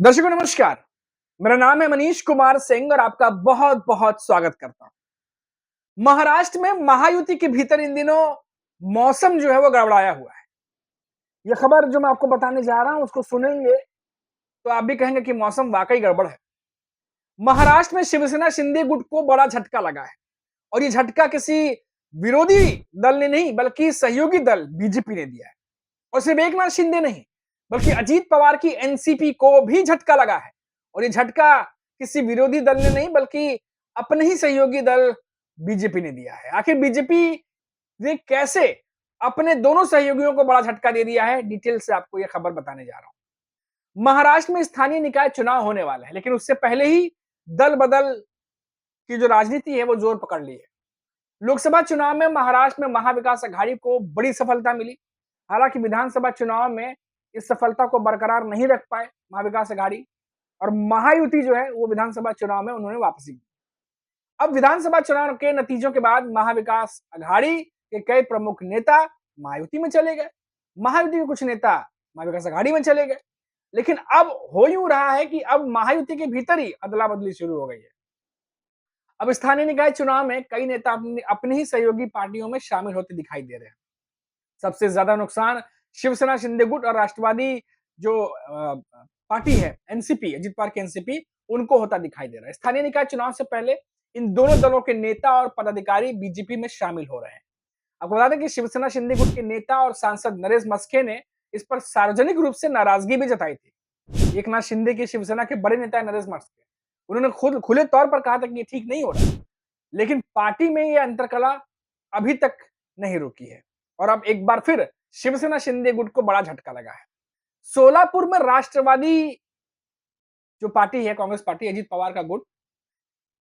दर्शकों नमस्कार। मेरा नाम है मनीष कुमार सिंह और आपका बहुत बहुत स्वागत करता हूं। महाराष्ट्र में महायुति के भीतर इन दिनों मौसम जो है वो गड़बड़ाया हुआ है। ये खबर जो मैं आपको बताने जा रहा हूं उसको सुनेंगे तो आप भी कहेंगे कि मौसम वाकई गड़बड़ है। महाराष्ट्र में शिवसेना शिंदे गुट को बड़ा झटका लगा है और ये झटका किसी विरोधी दल ने नहीं बल्कि सहयोगी दल बीजेपी ने दिया है। और सिर्फ एकनाथ शिंदे नहीं बल्कि अजीत पवार की एनसीपी को भी झटका लगा है। और ये झटका किसी विरोधी दल ने नहीं बल्कि अपने ही सहयोगी दल बीजेपी ने दिया है। आखिर बीजेपी ने कैसे अपने दोनों सहयोगियों को बड़ा झटका दे दिया है, डिटेल से आपको यह खबर बताने जा रहा हूं। महाराष्ट्र में स्थानीय निकाय चुनाव होने वाले हैं लेकिन उससे पहले ही दल बदल की जो राजनीति है वो जोर पकड़ ली है। लोकसभा चुनाव में महाराष्ट्र में महाविकास अघाड़ी को बड़ी सफलता मिली। हालांकि विधानसभा चुनाव में इस सफलता को बरकरार नहीं रख पाए महाविकास अघाड़ी और महायुति जो है वो विधानसभा चुनाव में उन्होंने वापसी की। अब विधानसभा चुनाव के नतीजों के बाद महाविकास अघाड़ी के कई प्रमुख नेता महायुति में चले गए, महायुति के कुछ नेता महाविकास अघाड़ी में चले गए। लेकिन अब हो यूं रहा है कि अब महायुति के भीतर ही अदला बदली शुरू हो गई है। अब स्थानीय निकाय चुनाव में कई नेता अपनी ही सहयोगी पार्टियों में शामिल होते दिखाई दे रहे हैं। सबसे ज्यादा नुकसान शिवसेना शिंदे गुट और राष्ट्रवादी जो पार्टी है एनसीपी, अजित पवार की एनसीपी, उनको होता दिखाई दे रहा है। स्थानीय निकाय चुनाव से पहले इन दोनों दलों के नेता और पदाधिकारी बीजेपी में शामिल हो रहे हैं। आपको बता दें कि शिवसेना शिंदे गुट के नेता और सांसद नरेश मस्के ने इस पर सार्वजनिक रूप से नाराजगी भी जताई थी। एकनाथ शिंदे की शिवसेना के बड़े नेता नरेश मस्के, उन्होंने खुद खुले तौर पर कहा था कि ये ठीक नहीं हो रहा, लेकिन पार्टी में ये अंतरकला अभी तक नहीं रुकी है और अब एक बार फिर शिवसेना शिंदे गुट को बड़ा झटका लगा है। सोलापुर में राष्ट्रवादी जो पार्टी है, कांग्रेस पार्टी, अजीत पवार का गुट,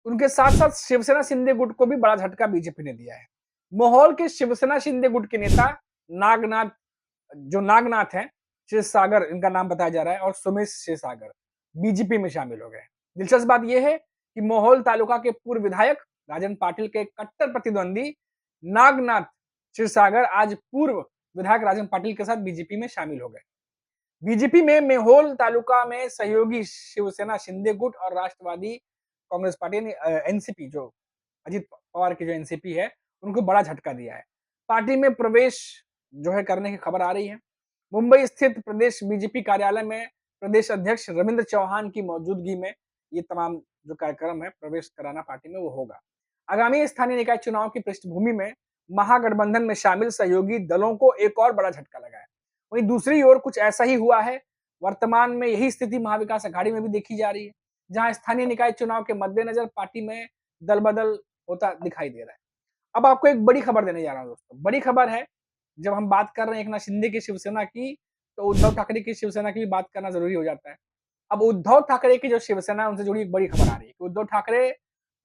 उनके साथ साथ शिवसेना शिंदे गुट को भी बड़ा झटका बीजेपी ने दिया है। मोहोल के शिवसेना शिंदे गुट के नेता नागनाथ, जो नागनाथ हैं, क्षीरसागर इनका नाम बताया जा रहा है, और सुमेश क्षीरसागर बीजेपी में शामिल हो गए। दिलचस्प बात यह है कि मोहोल तालुका के पूर्व विधायक राजन पाटिल के कट्टर प्रतिद्वंदी नागनाथ क्षीरसागर आज पूर्व विधायक राजन पाटिल के साथ बीजेपी में शामिल हो गए। बीजेपी में मेहोल तालुका में सहयोगी शिवसेना शिंदे गुट और राष्ट्रवादी कांग्रेस पार्टी ने एनसीपी, जो अजित पवार की जो एनसीपी है, उनको बड़ा झटका दिया है। पार्टी में प्रवेश जो है करने की खबर आ रही है। मुंबई स्थित प्रदेश बीजेपी कार्यालय में प्रदेश अध्यक्ष रविंद्र चौहान की मौजूदगी में ये तमाम जो कार्यक्रम है प्रवेश कराना पार्टी में वो होगा। आगामी स्थानीय निकाय चुनाव की पृष्ठभूमि में महागठबंधन में शामिल सहयोगी दलों को एक और बड़ा झटका लगा है। वहीं दूसरी ओर कुछ ऐसा ही हुआ है। वर्तमान में यही स्थिति महाविकास अघाड़ी में भी देखी जा रही है, जहां स्थानीय निकाय चुनाव के मद्देनजर पार्टी में दल बदल होता दिखाई दे रहा है। अब आपको एक बड़ी खबर देने जा रहा हूं दोस्तों। बड़ी खबर है, जब हम बात कर रहे हैं एकनाथ शिंदे की शिवसेना की, तो उद्धव ठाकरे की शिवसेना की भी बात करना जरूरी हो जाता है। अब उद्धव ठाकरे की जो शिवसेना है उनसे जुड़ी एक बड़ी खबर आ रही है कि उद्धव ठाकरे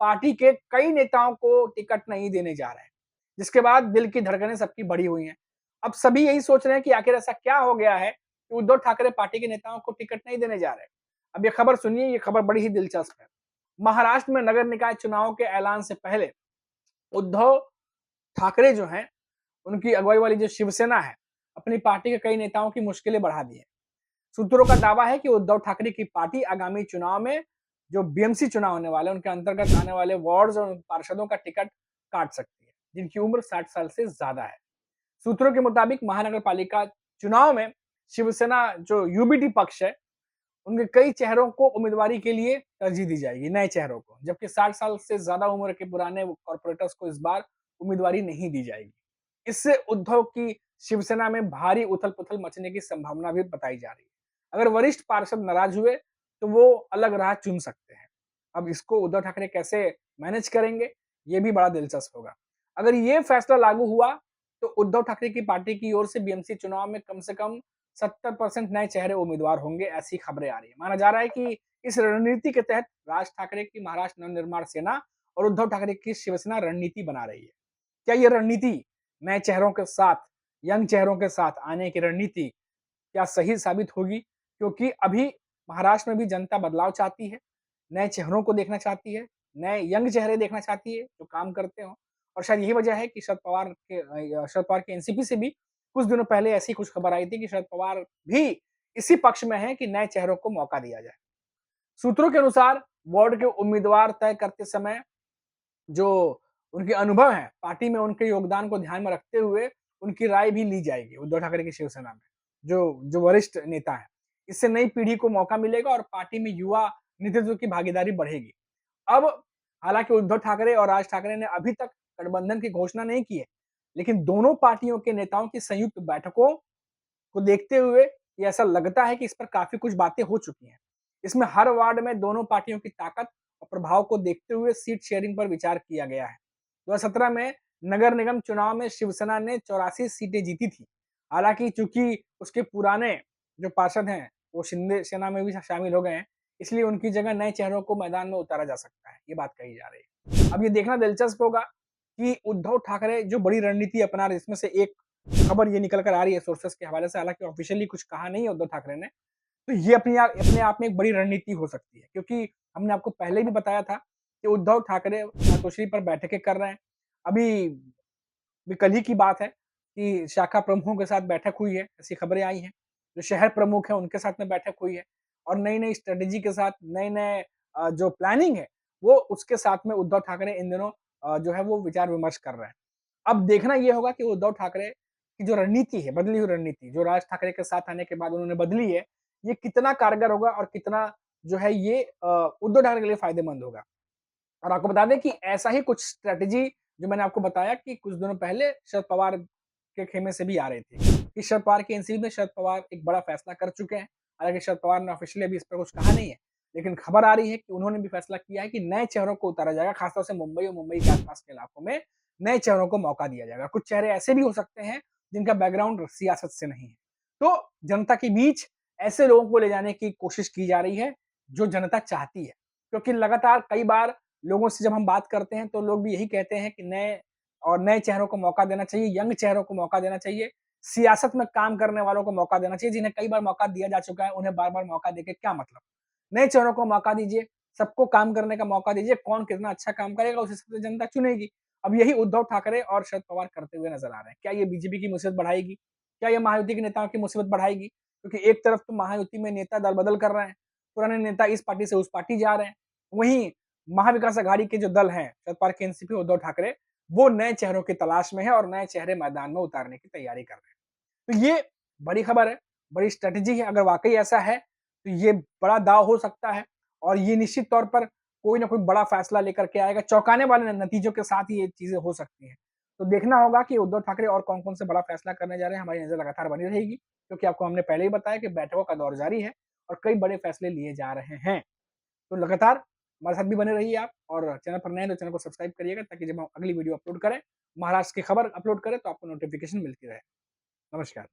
पार्टी के कई नेताओं को टिकट नहीं देने जा रहे हैं, जिसके बाद दिल की धड़कनें सबकी बढ़ी हुई हैं। अब सभी यही सोच रहे हैं कि आखिर ऐसा क्या हो गया है कि उद्धव ठाकरे पार्टी के नेताओं को टिकट नहीं देने जा रहे हैं। अब ये खबर सुनिए, ये खबर बड़ी ही दिलचस्प है। महाराष्ट्र में नगर निकाय चुनाव के ऐलान से पहले उद्धव ठाकरे जो हैं, उनकी अगुवाई वाली जो शिवसेना है, अपनी पार्टी के कई नेताओं की मुश्किलें बढ़ा दी है। सूत्रों का दावा है कि उद्धव ठाकरे की पार्टी आगामी चुनाव में जो बीएमसी चुनाव होने वाले, उनके अंतर्गत आने वाले वार्ड्स और पार्षदों का टिकट काट सकती है, जिनकी उम्र 60 साल से ज्यादा है। सूत्रों के मुताबिक महानगर पालिका चुनाव में शिवसेना जो यूबीटी पक्ष है, उनके कई चेहरों को उम्मीदवारी के लिए तरजीह दी जाएगी, नए चेहरों को, जबकि 60 साल से ज्यादा उम्र के पुराने कॉर्पोरेटर्स को इस बार उम्मीदवारी नहीं दी जाएगी। इससे उद्धव की शिवसेना में भारी उथल पुथल मचने की संभावना भी बताई जा रही है। अगर वरिष्ठ पार्षद नाराज हुए तो वो अलग राह चुन सकते हैं। अब इसको उद्धव ठाकरे कैसे मैनेज करेंगे, ये भी बड़ा दिलचस्प होगा। अगर ये फैसला लागू हुआ तो उद्धव ठाकरे की पार्टी की ओर से बीएमसी चुनाव में कम से कम 70% नए चेहरे उम्मीदवार होंगे, ऐसी खबरें आ रही है। माना जा रहा है कि इस रणनीति के तहत राज ठाकरे की महाराष्ट्र नवनिर्माण सेना और उद्धव ठाकरे की शिवसेना रणनीति बना रही है। क्या ये रणनीति नए चेहरों के साथ, यंग चेहरों के साथ आने की रणनीति क्या सही साबित होगी? क्योंकि अभी महाराष्ट्र में भी जनता बदलाव चाहती है, नए चेहरों को देखना चाहती है, नए यंग चेहरे देखना चाहती है जो काम करते हो। और शायद यही वजह है कि शरद पवार के एनसीपी से भी कुछ दिनों पहले ऐसी कुछ खबर आई थी कि शरद पवार भी इसी पक्ष में है कि नए चेहरों को मौका दिया जाए। सूत्रों के अनुसार वार्ड के उम्मीदवार तय करते समय जो उनके अनुभव हैं, पार्टी में उनके योगदान को ध्यान में रखते हुए उनकी राय भी ली जाएगी उद्धव ठाकरे की शिवसेना में, जो वरिष्ठ नेता हैं। इससे नई पीढ़ी को मौका मिलेगा और पार्टी में युवा नेतृत्व की भागीदारी बढ़ेगी। अब हालांकि उद्धव ठाकरे और राज ठाकरे ने अभी तक गठबंधन की घोषणा नहीं की है, लेकिन दोनों पार्टियों के नेताओं की संयुक्त बैठकों को देखते हुए ये ऐसा लगता है कि इस पर काफी कुछ बातें हो चुकी हैं। इसमें हर वार्ड में दोनों पार्टियों की ताकत और प्रभाव को देखते हुए सीट शेयरिंग पर विचार किया गया है। 2017 में नगर निगम चुनाव में शिवसेना ने 84 सीटें जीती थी। हालांकि चूंकि उसके पुराने जो पार्षद हैं वो शिंदे सेना में भी शामिल हो गए हैं, इसलिए उनकी जगह नए चेहरों को मैदान में उतारा जा सकता है, ये बात कही जा रही है। अब ये देखना दिलचस्प होगा कि उद्धव ठाकरे जो बड़ी रणनीति अपना रहे, इसमें से एक खबर ये निकल कर आ रही है सोर्सेस के हवाले से, हालांकि ऑफिशियली कुछ कहा नहीं है उद्धव ठाकरे ने, तो ये अपने आप में एक बड़ी रणनीति हो सकती है, क्योंकि हमने आपको पहले भी बताया था कि उद्धव ठाकरे मातोश्री पर बैठकें कर रहे हैं। अभी भी कल ही की बात है कि शाखा प्रमुखों के साथ बैठक हुई है, ऐसी खबरें आई हैं। जो शहर प्रमुख हैं उनके साथ में बैठक हुई है और नई-नई स्ट्रेटेजी के साथ नए-नए जो प्लानिंग है वो उसके साथ में उद्धव ठाकरे इन दिनों जो है वो विचार-विमर्श कर रहे हैं। अब देखना ये होगा कि उद्धव ठाकरे की जो रणनीति है, बदली हुई रणनीति जो राज ठाकरे के साथ आने के बाद उन्होंने बदली है, ये कितना कारगर होगा और कितना जो है ये उद्धव ठाकरे के लिए फायदेमंद होगा। और आपको बता दें कि ऐसा ही कुछ स्ट्रैटेजी जो मैंने आपको बताया कि कुछ दिनों पहले शरद पवार के खेमे से भी आ रही थी कि शरद पवार की एनसीपी में शरद पवार एक बड़ा फैसला कर चुके हैं। हालांकि शरद पवार ने ऑफिशियली अभी इस पर कुछ कहा नहीं है, लेकिन खबर आ रही है कि उन्होंने भी फैसला किया है कि नए चेहरों को उतारा जाएगा, खासतौर से मुंबई और मुंबई के आसपास के इलाकों में नए चेहरों को मौका दिया जाएगा। कुछ चेहरे ऐसे भी हो सकते हैं जिनका बैकग्राउंड सियासत से नहीं है। तो जनता के बीच ऐसे लोगों को ले जाने की कोशिश की जा रही है जो जनता चाहती है, क्योंकि लगातार कई बार लोगों से जब हम बात करते हैं तो लोग भी यही कहते हैं कि नए चेहरों को मौका देना चाहिए, यंग चेहरों को मौका देना चाहिए, सियासत में काम करने वालों को मौका देना चाहिए, जिन्हें कई बार मौका दिया जा चुका है, उन्हें बार-बार मौका देके क्या मतलब? नए चेहरों को मौका दीजिए, सबको काम करने का मौका दीजिए, कौन कितना अच्छा काम करेगा उस हिसाब से जनता चुनेगी। अब यही उद्धव ठाकरे और शरद पवार करते हुए नजर आ रहे हैं। क्या ये बीजेपी की मुसीबत बढ़ाएगी? क्या ये महायुति के नेताओं की मुसीबत बढ़ाएगी? क्योंकि एक तरफ तो महायुति में नेता दल-बदल कर रहे हैं, पुराने नेता इस पार्टी से उस पार्टी जा रहे हैं, वहीं महाविकास अघाड़ी के जो दल हैं, शरद पवार के एनसीपी, उद्धव ठाकरे, वो नए चेहरों की तलाश में है और नए चेहरे मैदान में उतारने की तैयारी कर रहे हैं। तो ये बड़ी खबर है, बड़ी स्ट्रैटेजी है। अगर वाकई ऐसा है, तो ये बड़ा दांव हो सकता है और ये निश्चित तौर पर कोई ना कोई बड़ा फैसला लेकर के आएगा। चौंकाने वाले नतीजों के साथ ही ये चीजें हो सकती हैं। तो देखना होगा कि उद्धव ठाकरे और कौन-कौन से बड़ा फैसला करने जा रहे हैं। हमारी नजर लगातार बनी रहेगी, क्योंकि आपको हमने पहले ही बताया कि बैठकों का दौर जारी है और कई बड़े फैसले लिए जा रहे हैं। तो लगातार हमारे साथ भी बने रहिए आप, और चैनल पर नए हैं तो चैनल को सब्सक्राइब करिएगा, ताकि जब हम अगली वीडियो अपलोड करें, महाराष्ट्र की खबर अपलोड करें, तो आपको नोटिफिकेशन मिलती रहे। नमस्कार।